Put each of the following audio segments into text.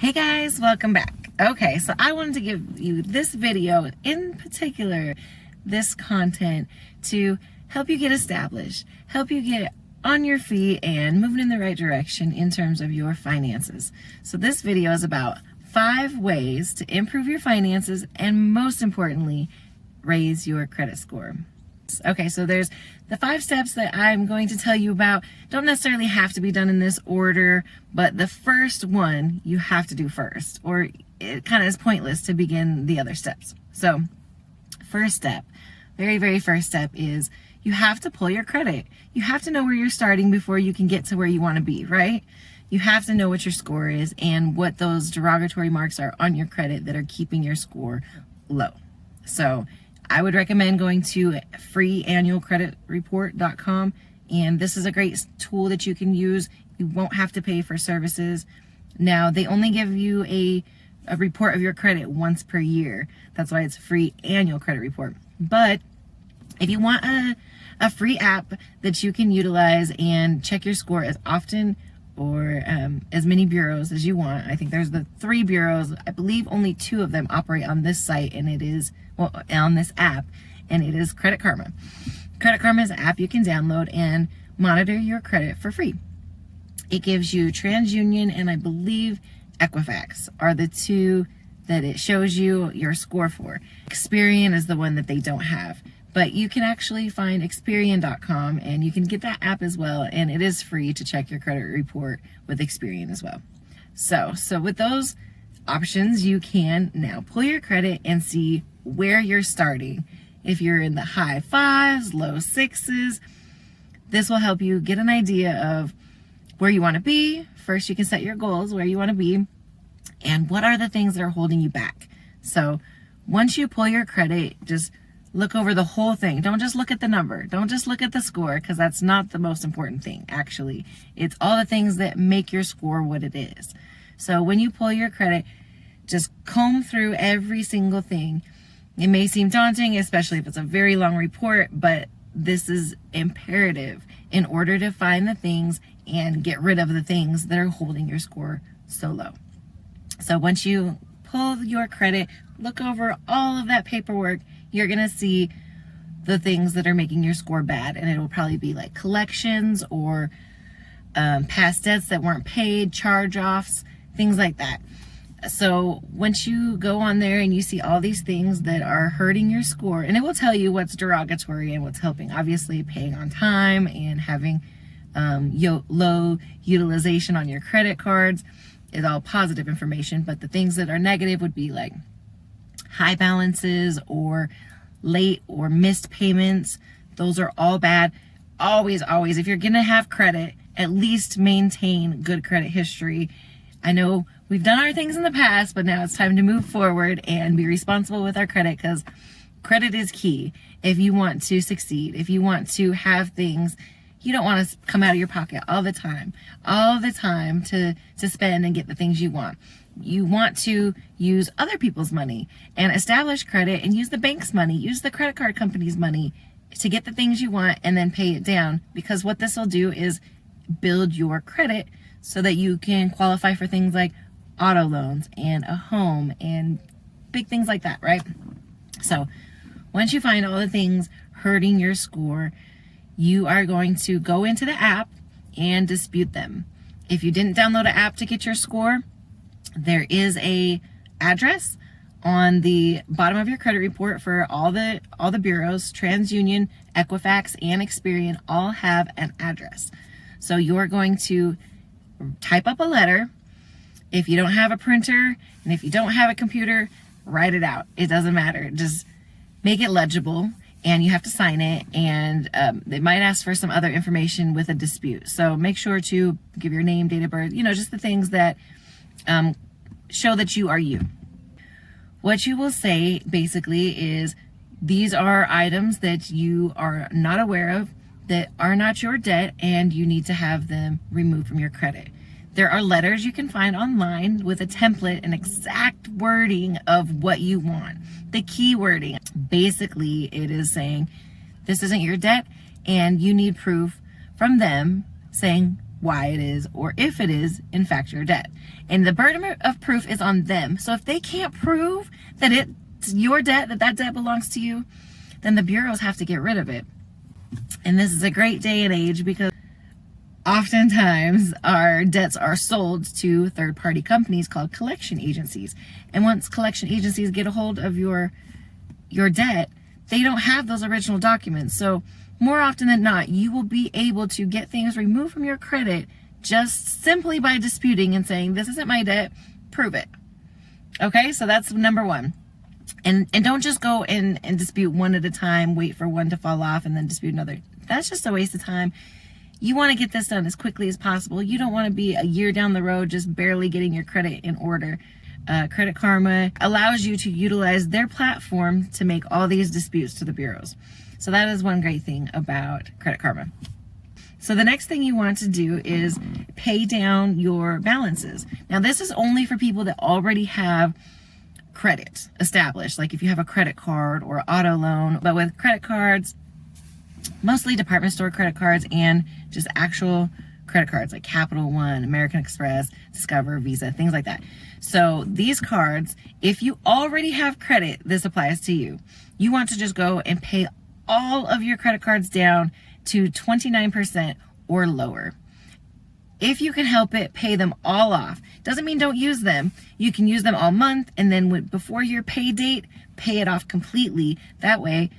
Hey guys, welcome back. Okay, so I wanted to give you this video, in particular, this content to help you get established, help you get on your feet and moving in the right direction in terms of your finances. So this video is about 5 ways to improve your finances and, most importantly, raise your credit score. Okay, so there's the 5 steps that I'm going to tell you about. Don't necessarily have to be done in this order, but the first one you have to do first, or it kind of is pointless to begin the other steps. So first step, very first step is you have to pull your credit. You have to know where you're starting before you can get to where you want to be, right? You have to know what your score is and what those derogatory marks are on your credit that are keeping your score low. So I would recommend going to freeannualcreditreport.com, and this is a great tool that you can use. You won't have to pay for services. Now, they only give you a report of your credit once per year. That's why it's free annual credit report. But if you want a free app that you can utilize and check your score as often or as many bureaus as you want. I think there's the 3 bureaus. I believe only 2 of them operate on this site, and it is, well, on this app, and it is Credit Karma. Credit Karma is an app you can download and monitor your credit for free. It gives you TransUnion and I believe Equifax are the 2 that it shows you your score for. Experian is the one that they don't have. But you can actually find Experian.com and you can get that app as well, and it is free to check your credit report with Experian as well. So with those options, you can now pull your credit and see where you're starting. If you're in the high 5s, low 6s, this will help you get an idea of where you want to be. First, you can set your goals, where you want to be, and what are the things that are holding you back. So once you pull your credit, just look over the whole thing. Don't just look at the number. Don't just look at the score, because that's not the most important thing, actually. It's all the things that make your score what it is. So when you pull your credit, just comb through every single thing. It may seem daunting, especially if it's a very long report, but this is imperative in order to find the things and get rid of the things that are holding your score so low. So once you pull your credit, look over all of that paperwork, you're going to see the things that are making your score bad. And it will probably be like collections or past debts that weren't paid, charge-offs, things like that. So once you go on there and you see all these things that are hurting your score, and it will tell you what's derogatory and what's helping. Obviously, paying on time and having low utilization on your credit cards is all positive information. But the things that are negative would be like high balances or late or missed payments. Those are all bad. Always, if you're gonna have credit, at least maintain good credit history. I know we've done our things in the past, but now it's time to move forward and be responsible with our credit, because credit is key. If you want to succeed, if you want to have things, you don't want to come out of your pocket all the time to spend and get the things you want. You want to use other people's money and establish credit and use the bank's money, use the credit card company's money to get the things you want and then pay it down, because what this will do is build your credit so that you can qualify for things like auto loans and a home and big things like that, right? So once you find all the things hurting your score, you are going to go into the app and dispute them. If you didn't download an app to get your score, there is a address on the bottom of your credit report for all the bureaus. TransUnion, Equifax, and Experian all have an address. So you're going to type up a letter. If you don't have a printer and if you don't have a computer, write it out. It doesn't matter. Just make it legible, and you have to sign it, and they might ask for some other information with a dispute. So make sure to give your name, date of birth, just the things that show that you are you. What you will say basically is, these are items that you are not aware of, that are not your debt, and you need to have them removed from your credit. There are letters you can find online with a template and exact wording of what you want. The key wording, basically it is saying this isn't your debt and you need proof from them saying why it is, or if it is, in fact, your debt. And the burden of proof is on them. So if they can't prove that it's your debt, that debt belongs to you, then the bureaus have to get rid of it. And this is a great day and age because oftentimes our debts are sold to third-party companies called collection agencies. And once collection agencies get a hold of your debt, they don't have those original documents. So more often than not, you will be able to get things removed from your credit just simply by disputing and saying, this isn't my debt, prove it. Okay, so that's number one. And don't just go and dispute one at a time, wait for one to fall off and then dispute another. That's just a waste of time. You want to get this done as quickly as possible. You don't want to be a year down the road just barely getting your credit in order. Credit Karma allows you to utilize their platform to make all these disputes to the bureaus. So that is one great thing about Credit Karma. So the next thing you want to do is pay down your balances. Now this is only for people that already have credit established, like if you have a credit card or auto loan. But with credit cards, mostly department store credit cards and just actual credit cards like Capital One, American Express, Discover, Visa, things like that. So these cards, if you already have credit, this applies to you. You want to just go and pay all of your credit cards down to 29% or lower. If you can help it, pay them all off. Doesn't mean don't use them. You can use them all month, and then before your pay date, pay it off completely. That way,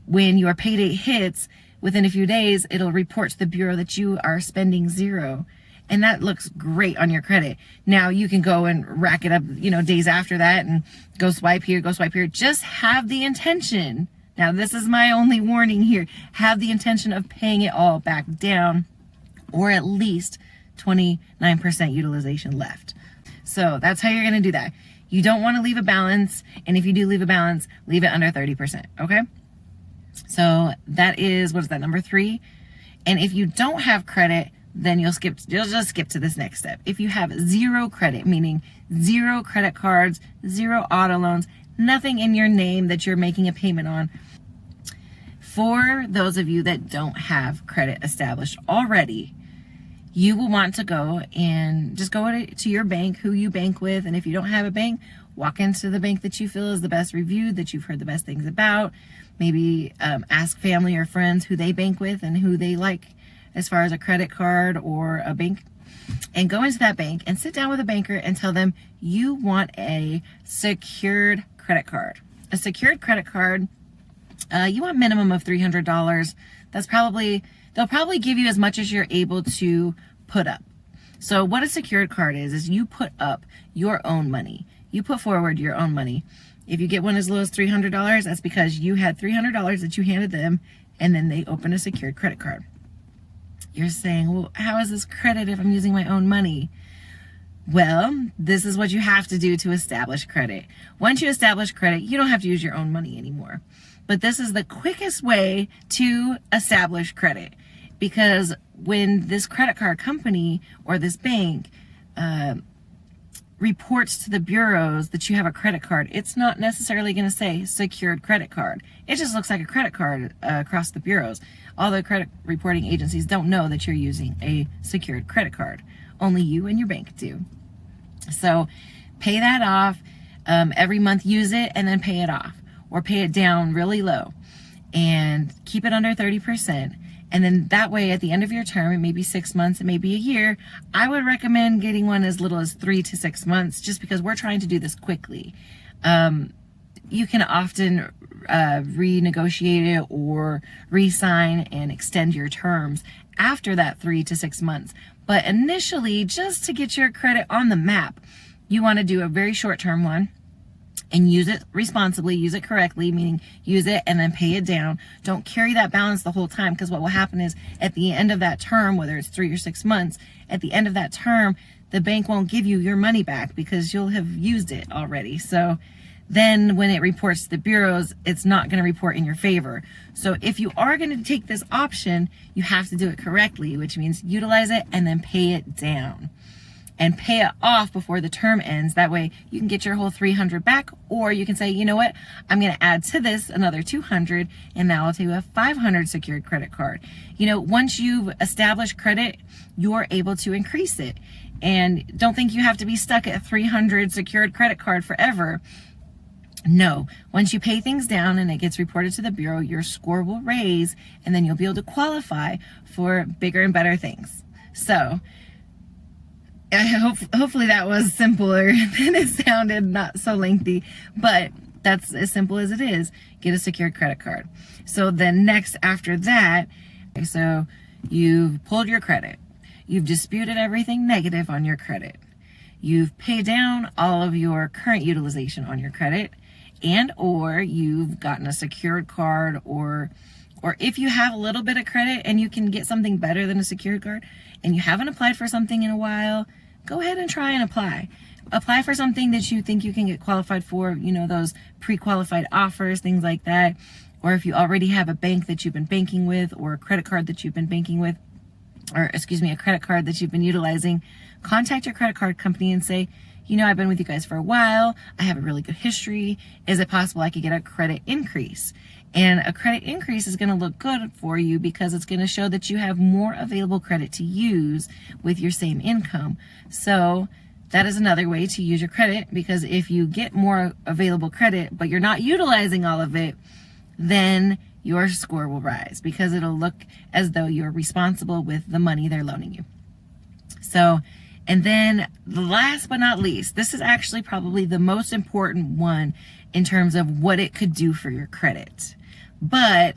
when your pay date hits, within a few days, it'll report to the bureau that you are spending zero. And that looks great on your credit. Now you can go and rack it up, days after that and go swipe here, go swipe here. Just have the intention. Now, this is my only warning here. Have the intention of paying it all back down, or at least 29% utilization left. So that's how you're going to do that. You don't want to leave a balance. And if you do leave a balance, leave it under 30%. Okay. So that is, what is that, number 3? And if you don't have credit, then you'll just skip to this next step. If you have zero credit, meaning zero credit cards, zero auto loans, nothing in your name that you're making a payment on, for those of you that don't have credit established already, you will want to go and just go to your bank, who you bank with. And if you don't have a bank, walk into the bank that you feel is the best reviewed, that you've heard the best things about. Maybe ask family or friends who they bank with and who they like as far as a credit card or a bank. And go into that bank and sit down with a banker and tell them you want a secured credit card. A secured credit card, you want minimum of $300. They'll probably give you as much as you're able to put up. So what a secured card is you put up your own money. You put forward your own money. If you get one as low as $300, that's because you had $300 that you handed them, and then they open a secured credit card. You're saying, well, how is this credit if I'm using my own money? Well, this is what you have to do to establish credit. Once you establish credit, you don't have to use your own money anymore. But this is the quickest way to establish credit, because when this credit card company or this bank reports to the bureaus that you have a credit card, it's not necessarily going to say secured credit card. It just looks like a credit card across the bureaus. All the credit reporting agencies don't know that you're using a secured credit card. Only you and your bank do. So pay that off every month. Use it and then pay it off, or pay it down really low and keep it under 30%. And then that way, at the end of your term, it may be 6 months, it may be a year. I would recommend getting one as little as 3 to 6 months, just because we're trying to do this quickly. You can often renegotiate it or re-sign and extend your terms after that 3 to 6 months. But initially, just to get your credit on the map, you want to do a very short-term one. And use it responsibly, use it correctly, meaning use it and then pay it down. Don't carry that balance the whole time, because what will happen is at the end of that term, whether it's 3 or 6 months, at the end of that term, the bank won't give you your money back because you'll have used it already. So then when it reports to the bureaus, it's not going to report in your favor. So if you are going to take this option, you have to do it correctly, which means utilize it and then pay it down. and pay it off before the term ends. That way you can get your whole $300 back, or you can say, you know what, I'm going to add to this another $200, and now I'll do a $500 secured credit card. Once you've established credit, you're able to increase it. And don't think you have to be stuck at $300 secured credit card forever. No, once you pay things down and it gets reported to the Bureau, your score will raise, and then you'll be able to qualify for bigger and better things. So hopefully that was simpler than it sounded, not so lengthy, but that's as simple as it is. Get a secured credit card. So then next after that, so you've pulled your credit. You've disputed everything negative on your credit. You've paid down all of your current utilization on your credit, and or you've gotten a secured card, or if you have a little bit of credit and you can get something better than a secured card and you haven't applied for something in a while, go ahead and try and apply. Apply for something that you think you can get qualified for, those pre-qualified offers, things like that. Or if you already have a bank that you've been banking with, or a credit card that you've been banking with, a credit card that you've been utilizing, contact your credit card company and say, I've been with you guys for a while. I have a really good history. Is it possible I could get a credit increase? And a credit increase is going to look good for you because it's going to show that you have more available credit to use with your same income. So that is another way to use your credit, because if you get more available credit, but you're not utilizing all of it, then your score will rise because it'll look as though you're responsible with the money they're loaning you. So, and then last but not least, this is actually probably the most important one in terms of what it could do for your credit. But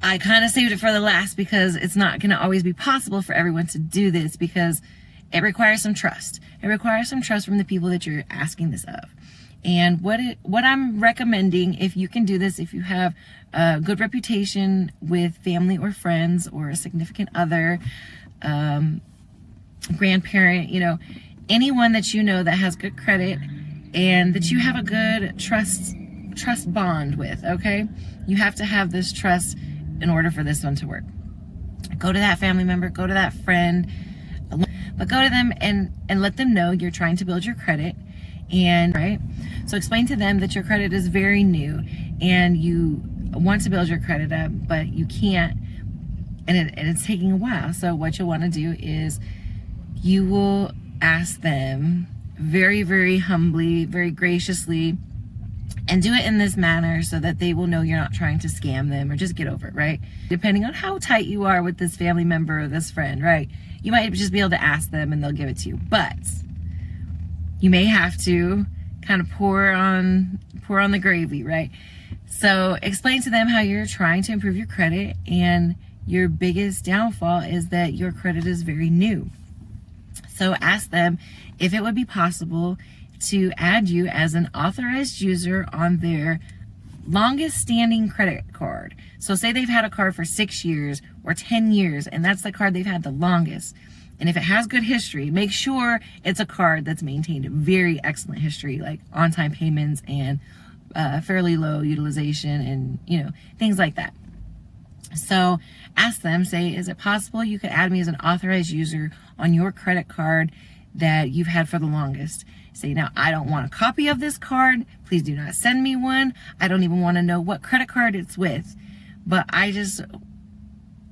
I kind of saved it for the last because it's not going to always be possible for everyone to do this, because it requires some trust. It requires some trust from the people that you're asking this of. And what I'm recommending, if you can do this, if you have a good reputation with family or friends or a significant other, grandparent, anyone that that has good credit and that you have a good trust bond with, okay? You have to have this trust in order for this one to work. Go to that family member, go to that friend, but go to them and let them know you're trying to build your credit. And right, so explain to them that your credit is very new and you want to build your credit up, but you can't, and it's taking a while. So what you'll want to do is you will ask them very, very humbly, very graciously, and do it in this manner so that they will know you're not trying to scam them or just get over it, right? Depending on how tight you are with this family member or this friend, right? You might just be able to ask them and they'll give it to you, but you may have to kind of pour on the gravy, right? So explain to them how you're trying to improve your credit, and your biggest downfall is that your credit is very new. So ask them if it would be possible to add you as an authorized user on their longest standing credit card. So say they've had a card for 6 years or 10 years, and that's the card they've had the longest. And if it has good history, make sure it's a card that's maintained very excellent history, like on-time payments and fairly low utilization and, things like that. So ask them, say, is it possible you could add me as an authorized user on your credit card that you've had for the longest? Say, now, I don't want a copy of this card. Please do not send me one. I don't even want to know what credit card it's with. But I just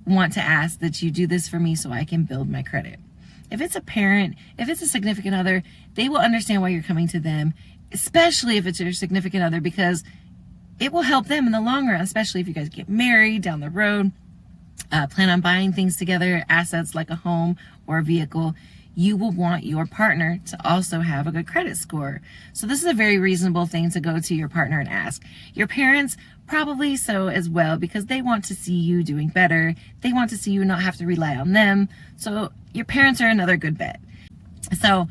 want to ask that you do this for me so I can build my credit. If it's a parent, if it's a significant other, they will understand why you're coming to them, especially if it's your significant other, because it will help them in the long run, especially if you guys get married down the road, plan on buying things together, assets like a home or a vehicle. You will want your partner to also have a good credit score. So this is a very reasonable thing to go to your partner and ask. Your parents probably so as well, because they want to see you doing better. They want to see you not have to rely on them. So your parents are another good bet. So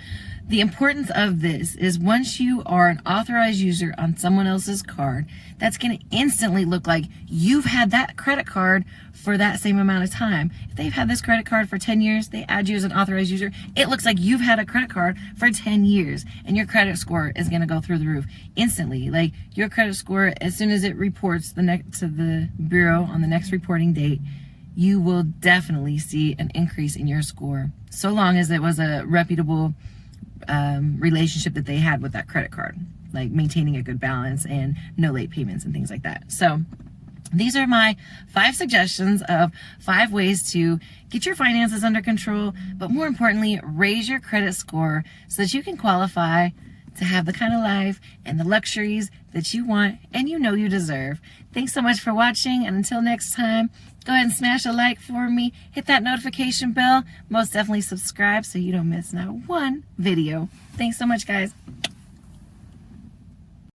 the importance of this is once you are an authorized user on someone else's card, that's going to instantly look like you've had that credit card for that same amount of time. If they've had this credit card for 10 years, they add you as an authorized user, it looks like you've had a credit card for 10 years and your credit score is going to go through the roof instantly. Like your credit score, as soon as it reports to the bureau on the next reporting date, you will definitely see an increase in your score, so long as it was a reputable relationship that they had with that credit card, like maintaining a good balance and no late payments and things like that. So these are my 5 suggestions of 5 ways to get your finances under control, but more importantly, raise your credit score so that you can qualify to have the kind of life and the luxuries that you want and you know you deserve. Thanks so much for watching, and until next time, go ahead and smash a like for me, hit that notification bell, most definitely subscribe so you don't miss not one video. Thanks so much, guys.